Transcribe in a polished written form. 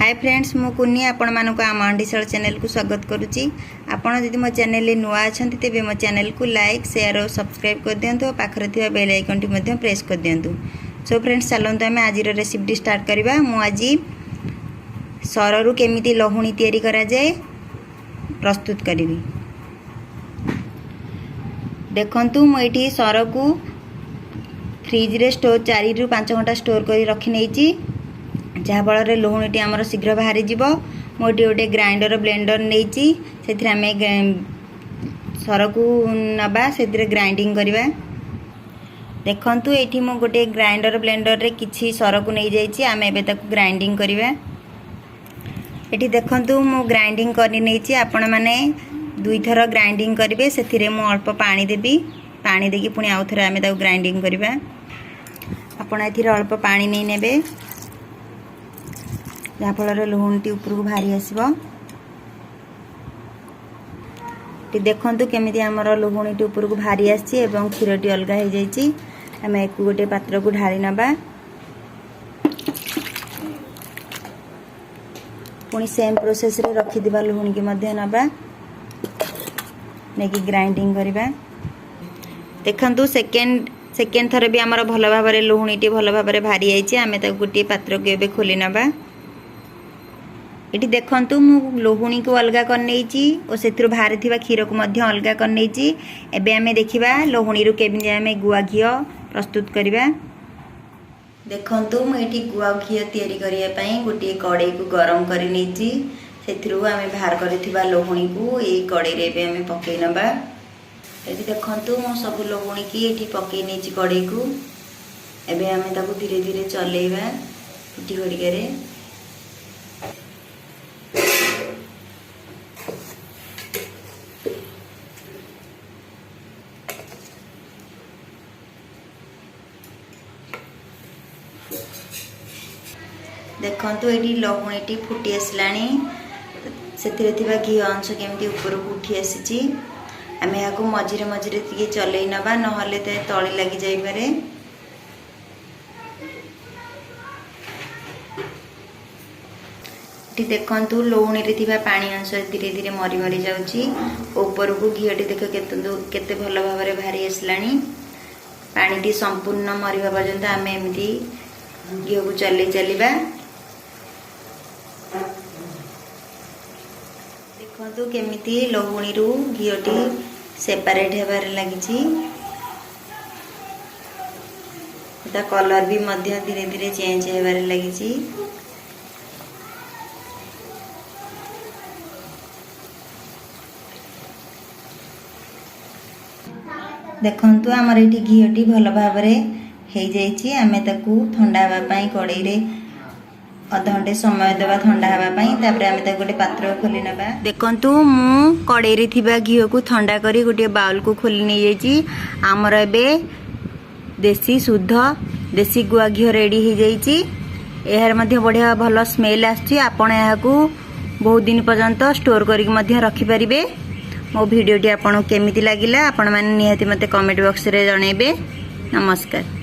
Hi friends मु कुनी आपण मानक आम अंडिशल चैनल को स्वागत करुच्ची। आपण यदि मो चैनल नुआ अच्छा तेज मो चैनल को लाइक शेयर और सब्सक्राइब कर दिंतु और पाखरे थिबा बेल आइकन टी प्रेस कर दिंतु। सो फ्रेंड्स चलते आम आज रेसिपी स्टार्ट करवा। मु आज सररू केमिति लहुणी तैयारी करा जाए प्रस्तुत करी। देखंतु मु एठी सर को फ्रिज रे स्टोर 4 रु 5 घंटा स्टोर करी रखी नेची, जहाँ फल लुणीटी आमर शीघ्र बाहरी जीव। मोटी गोटे ग्राइंडर ब्लेंडर नहीं से आम सर को नबा से ग्राइंडिंग करवा। देखंतु एठी मो गोटे ग्राइंडर ब्लेंडर रे किछि सर को नहीं जाइछि, आम एबे ताकू ग्राइंडिंग करवा। एठी देखंतु मो ग्राइंडिंग करनी नहीं, आपण माने 2 थर ग्राइंडिंग करेंगे। से मु अल्प पानी देवी, पानी देकी पुणी आउ थरे आम ताकू ग्राइंडिंग करवा। आपण एथिरे अल्प पानी नहीं नेबे, जहाँ फल लुणटी ऊपर को भारी आसो। देखंतु केमिति आमर लुणटी ऊपर को भारी आसी एवं क्षीरटी अलग हो जाइए। आम एक गोटे पात्र को ढाली नबा, पुणी सेम प्रोसेस रे रखिदिबा लुणी की मध्य नबा नेकी ग्राइंडिंग करवा। देखंतु सेकेंड थर भी आमर भल भाव लुणीटी भल भाव भारी आइए। आम गोटे पात्र को एबे खोली नबा। इटी देखंतु मु लुहुणी को अलग करनेची और से बाहर थिबा क्षीर को मध्य अलग करनेची। एबे आमे देखिबा लुहुणी रु केमिति आमे गुआ घी प्रस्तुत करिबा। देखंतु मु एटी गुआ घी तयारी करिया पई गोटे कड़ाई को गरम करि नेची। सेथिरु आमे बाहर करथिबा लुहुणी को ए कड़ाई रे एबे आमे पकई नबा। एटी देखंतु मु सब लुहुणी की एटी पकई नेची कड़ाई को। एबे आमे ताकू धीरे धीरे चलेइबा इटी गड़ियारे। देखंतु एटी लहुणीटी फुटी आसलानी, से घी अंश केमती ऊपर को उठी आसी। आम यहाँ मझिरे मझिरे टे चलई नबा, नहले तले लगी जाइपारे। देखंतु लहुणी रे थिबा पानी अंश धीरे धीरे मरी मरी जाउची। ऊपर को घीटी देख केते भल भाव में भारी आसलानी। पानी संपूर्ण मरिबा पर्यंत आम एमती घी को चलई चलिबा। देखंतु केमिति लहुणी रु घीटी सेपरेट हेबार लगी। कलर भी मध्य धीरे धीरे चेंज हेबार लगी। देखंतु आमर ये घीटी भल भाव में आमे ताकू ठंडा हाँपाई कड़ाई रे अध घंटे समय देवा ठंडा हाँपाई। तापर आमे ताकू गोटे पात्र खोली नबा। देखंतु मु कड़ाई रे थिबा घी को ठंडा करी गोटे बाउल को खोली नहीं जाइए। आमर एबे देसी शुद्ध देसी गुआ घी रेडी हो जाइए। यार मध्य बढ़िया भल स्मेल आछि। आपण याकू बहुत दिन पर्यंत स्टोर करिक मध्य रखि परिबे। मो भिडियोटी आपन केमिति लागिला आपण माने निहाती मते कमेंट बॉक्स रे जणेबे। नमस्कार।